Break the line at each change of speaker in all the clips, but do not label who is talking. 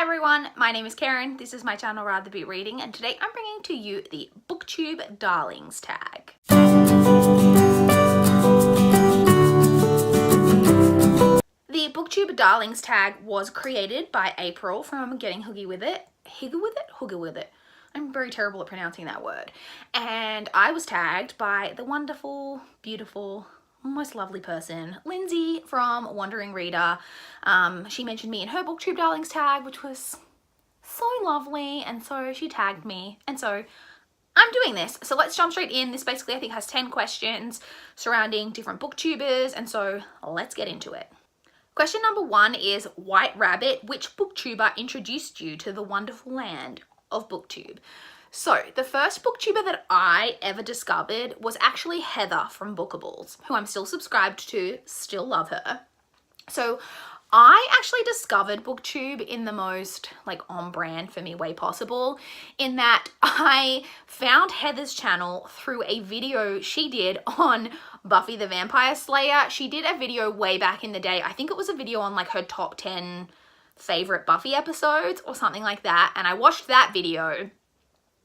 everyone, my name is Karen, this is my channel RatherBeReading, and today I'm bringing to you the BookTube Darlings Tag. The BookTube Darlings Tag was created by April from Getting Hoogie With It. Hoogie with it. I'm very terrible at pronouncing that word. And I was tagged by the wonderful, beautiful, most lovely person, Lindsay from Wandering Reader. She mentioned me in her BookTube Darlings tag, which was so lovely, and so she tagged me, and so I'm doing this. So let's jump straight in. This basically I think has 10 questions surrounding different booktubers, and so let's get into it. Question number 1 is, White Rabbit, which booktuber introduced you to the wonderful land of BookTube? So the first booktuber that I ever discovered was actually Heather from Bookables, who I'm still subscribed to, still love her. So I actually discovered BookTube in the most on brand for me way possible, in that I found Heather's channel through a video she did on Buffy the Vampire Slayer. She did a video way back in the day. I think it was a video on her top 10 favorite Buffy episodes or something like that. And I watched that video.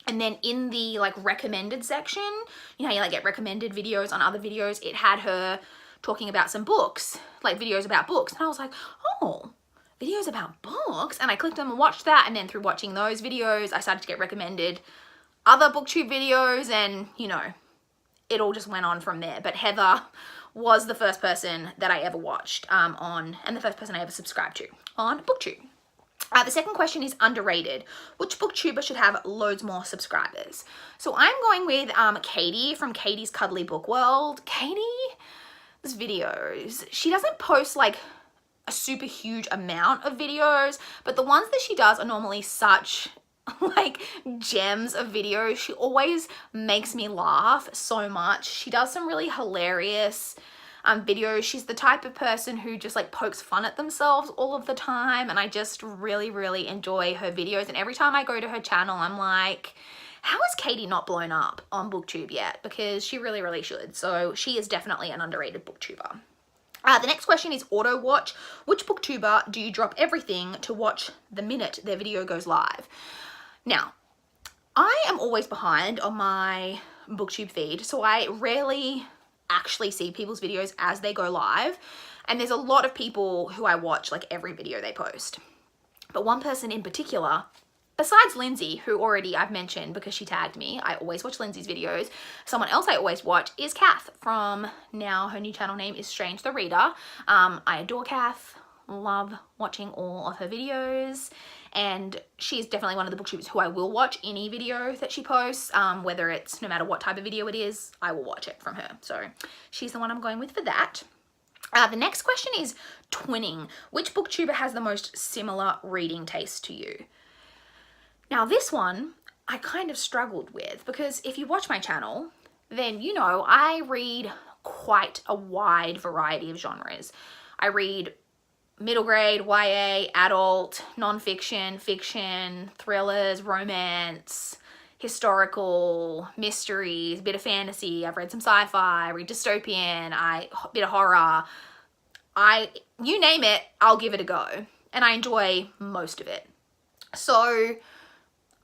And then in the recommended section, you know how you get recommended videos on other videos, it had her talking about some books, videos about books. And I was like, oh, videos about books? And I clicked them and watched that. And then through watching those videos, I started to get recommended other BookTube videos, and it all just went on from there. But Heather was the first person that I ever watched and the first person I ever subscribed to on BookTube. The second question is underrated. Which booktuber should have loads more subscribers? So I'm going with Katie from Katie's Cuddly Book World. Katie's videos, she doesn't post a super huge amount of videos, but the ones that she does are normally such gems of videos. She always makes me laugh so much. She does some really hilarious videos. She's the type of person who just pokes fun at themselves all of the time, and I just really enjoy her videos. And every time I go to her channel, I'm like, how is Katie not blown up on BookTube yet? Because she really should. So she is definitely an underrated booktuber. The next question is auto watch. Which booktuber do you drop everything to watch the minute their video goes live? Now, I am always behind on my BookTube feed, so I rarely actually see people's videos as they go live, and there's a lot of people who I watch every video they post. But one person in particular, besides Lindsay, who already I've mentioned because she tagged me, I always watch Lindsay's videos. Someone else I always watch is Kath from, now her new channel name is Strange the Reader. I adore Kath, love watching all of her videos, and she's definitely one of the booktubers who I will watch any video that she posts, whether it's no matter what type of video it is, I will watch it from her. So she's the one I'm going with for that. The next question is twinning. Which booktuber has the most similar reading taste to you? Now this one I kind of struggled with, because if you watch my channel, then I read quite a wide variety of genres. I read middle grade, YA, adult, non-fiction, fiction, thrillers, romance, historical, mysteries, bit of fantasy. I've read some sci-fi, I read dystopian, bit of horror. You name it, I'll give it a go. And I enjoy most of it. So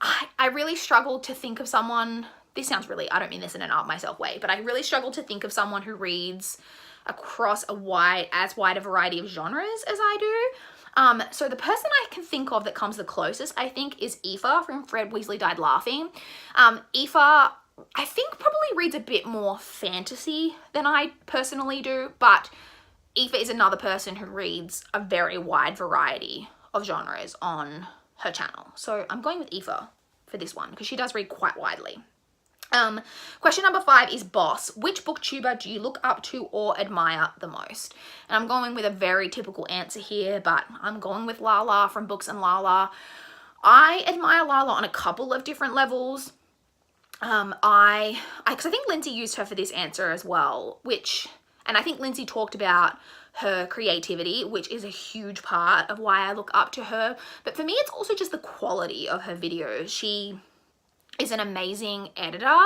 I really struggled to think of someone, this sounds really, I don't mean this in an art myself way, but I really struggled to think of someone who reads across as wide a variety of genres as I do. So the person I can think of that comes the closest, I think, is Aoife from Fred Weasley Died Laughing. Aoife, I think, probably reads a bit more fantasy than I personally do, but Aoife is another person who reads a very wide variety of genres on her channel. So I'm going with Aoife for this one, because she does read quite widely. Question number 5 is boss. Which booktuber do you look up to or admire the most? And I'm going with a very typical answer here, but I'm going with Lala from Books and Lala. I admire Lala on a couple of different levels. Because I think Lindsay used her for this answer as well, and I think Lindsay talked about her creativity, which is a huge part of why I look up to her. But for me, it's also just the quality of her videos. is an amazing editor.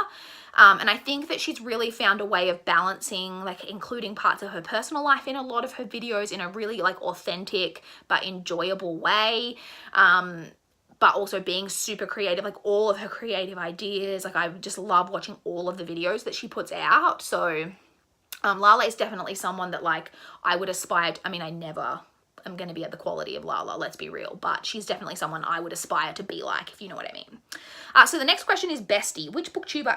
And I think that she's really found a way of balancing, like including parts of her personal life in a lot of her videos in a really like authentic but enjoyable way. But also being super creative, like all of her creative ideas. Like I just love watching all of the videos that she puts out. So Lala is definitely someone that like I would aspire to, I mean, I never am going to be at the quality of Lala, let's be real, but she's definitely someone I would aspire to be like, if you know what I mean. So the next question is bestie. Which booktuber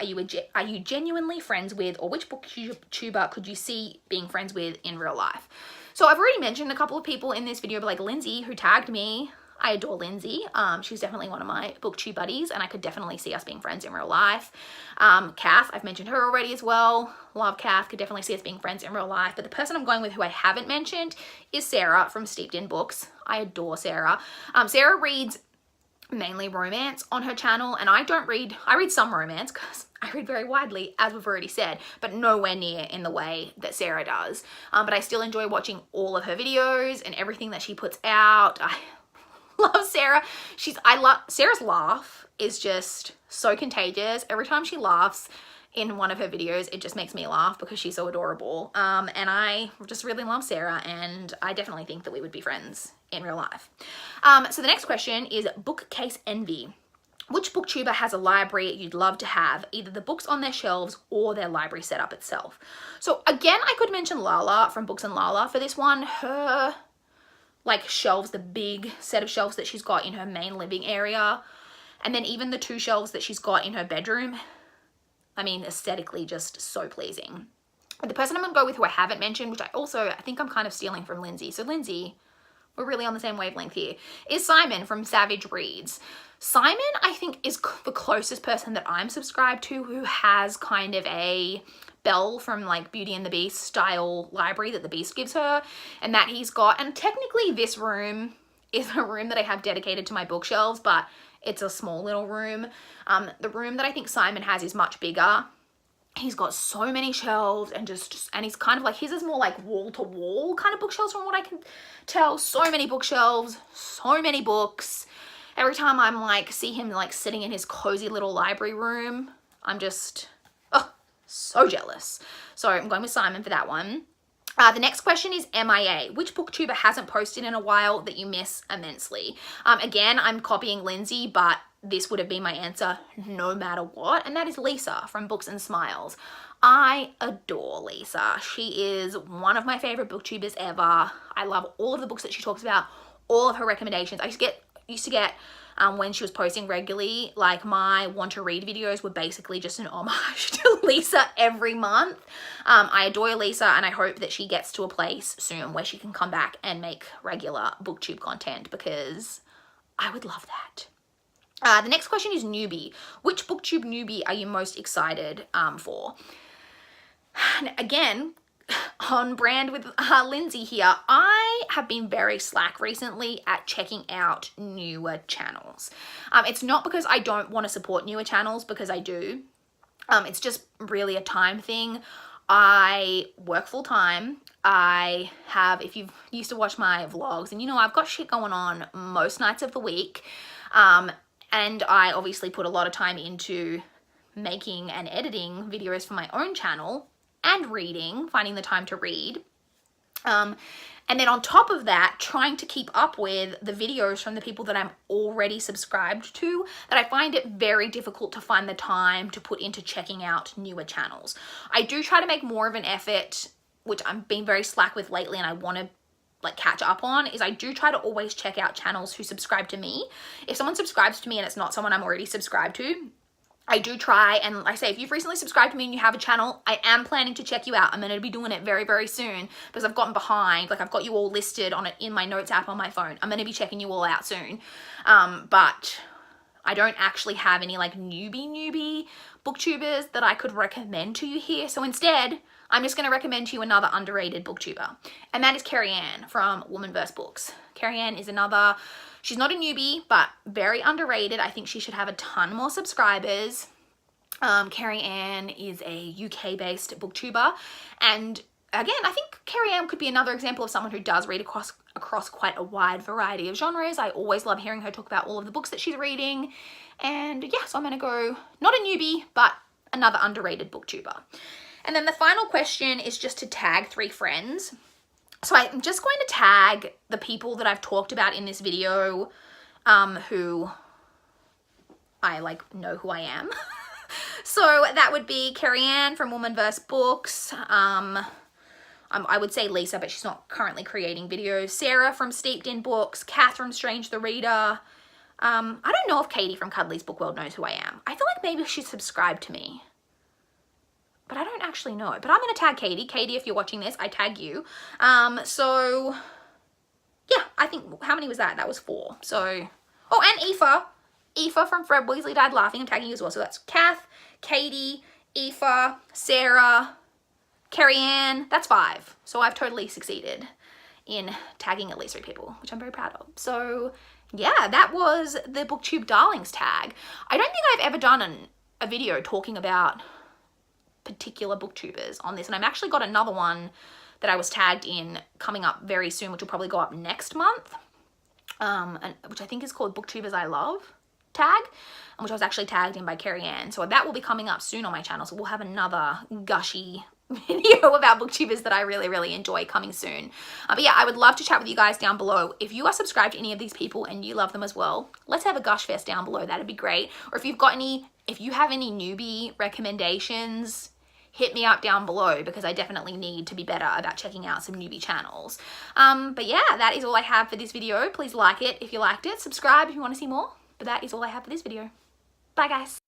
are you genuinely friends with, or which booktuber could you see being friends with in real life? So I've already mentioned a couple of people in this video, but like Lindsay, who tagged me. I adore Lindsay. She's definitely one of my booktube buddies, and I could definitely see us being friends in real life. Kath, I've mentioned her already as well. Love Kath, could definitely see us being friends in real life. But the person I'm going with who I haven't mentioned is Sarah from Steeped in Books. I adore Sarah. Sarah reads mainly romance on her channel, and I read some romance because I read very widely, as we've already said, but nowhere near in the way that Sarah does. But I still enjoy watching all of her videos and everything that she puts out. I love Sarah. Sarah's laugh is just so contagious. Every time she laughs in one of her videos, it just makes me laugh because she's so adorable. And I just really love Sarah, and I definitely think that we would be friends in real life. So the next question is bookcase envy. Which booktuber has a library you'd love to have, either the books on their shelves or their library setup itself? So again, I could mention Lala from Books and Lala for this one. Her like shelves, the big set of shelves that she's got in her main living area, and then even the 2 shelves that she's got in her bedroom, I mean, aesthetically just so pleasing. But the person I'm gonna go with who I haven't mentioned, which I think I'm kind of stealing from Lindsay, so Lindsay, we're really on the same wavelength here, is Simon from Savage Reads. Simon, I think, is the closest person that I'm subscribed to who has kind of a Belle from like Beauty and the Beast style library that the Beast gives her, and that he's got. And technically this room is a room that I have dedicated to my bookshelves, but it's a small little room. The room that I think Simon has is much bigger. He's got so many shelves, and he's kind of like, his is more like wall to wall kind of bookshelves from what I can tell. So many bookshelves, so many books. Every time I'm like, see him like sitting in his cozy little library room, I'm just, so jealous. So I'm going with Simon for that one. The next question is MIA. Which booktuber hasn't posted in a while that you miss immensely? Again, I'm copying Lindsay, but this would have been my answer no matter what, and that is Lisa from Books and Smiles. I adore Lisa. She is one of my favorite booktubers ever. I love all of the books that she talks about, all of her recommendations. I used to get when she was posting regularly, like my want to read videos were basically just an homage to Lisa every month. I adore Lisa, and I hope that she gets to a place soon where she can come back and make regular booktube content, because I would love that. The next question is newbie. Which booktube newbie are you most excited for? And again, on brand with Lindsay here, I have been very slack recently at checking out newer channels. It's not because I don't want to support newer channels, because I do. It's just really a time thing. I work full time. I have, if you've used to watch my vlogs, and you know, I've got shit going on most nights of the week. And I obviously put a lot of time into making and editing videos for my own channel, and reading, finding the time to read. And then on top of that, trying to keep up with the videos from the people that I'm already subscribed to, that I find it very difficult to find the time to put into checking out newer channels. I do try to make more of an effort, which I'm being very slack with lately, and I want to like catch up on, is I do try to always check out channels who subscribe to me. If someone subscribes to me and it's not someone I'm already subscribed to, I do try, and like I say, if you've recently subscribed to me and you have a channel, I am planning to check you out. I'm going to be doing it very, very soon, because I've gotten behind. Like, I've got you all listed on it in my notes app on my phone. I'm going to be checking you all out soon. But I don't actually have any like newbie booktubers that I could recommend to you here. So instead, I'm just going to recommend to you another underrated booktuber, and that is Carrie Ann from Woman vs. Books. Carrie Ann is another, she's not a newbie, but very underrated. I think she should have a ton more subscribers. Carrie Ann is a UK-based booktuber, and again, I think Carrie Ann could be another example of someone who does read across across quite a wide variety of genres. I always love hearing her talk about all of the books that she's reading. And yeah, so I'm gonna go, not a newbie, but another underrated booktuber. And then the final question is just to tag 3 friends. So I'm just going to tag the people that I've talked about in this video, who I like know who I am. So that would be Carrie Ann from Woman vs. Books. I would say Lisa, but she's not currently creating videos. Sarah from Steeped in Books. Kath from Strange the Reader. I don't know if Katie from Cuddly's Book World knows who I am. I feel like maybe she's subscribed to me, but I don't actually know. But I'm going to tag Katie. Katie, if you're watching this, I tag you. So yeah, I think, how many was that? That was 4. So, oh, and Aoife. Aoife from Fred Weasley Died Laughing. I'm tagging you as well. So that's Kath, Katie, Aoife, Sarah, Carrie Ann. That's 5. So I've totally succeeded in tagging at least 3 people, which I'm very proud of. So yeah, that was the BookTube Darlings tag. I don't think I've ever done a video talking about particular booktubers on this, and I've actually got another one that I was tagged in coming up very soon, which will probably go up next month, which I think is called BookTubers I Love tag, which I was actually tagged in by Carrie Ann. So that will be coming up soon on my channel. So we'll have another gushy video about booktubers that I really, really enjoy coming soon. But yeah, I would love to chat with you guys down below. If you are subscribed to any of these people and you love them as well, let's have a gush fest down below. That'd be great. Or if you have any newbie recommendations, hit me up down below, because I definitely need to be better about checking out some newbie channels. But yeah, that is all I have for this video. Please like it if you liked it. Subscribe if you want to see more. But that is all I have for this video. Bye, guys.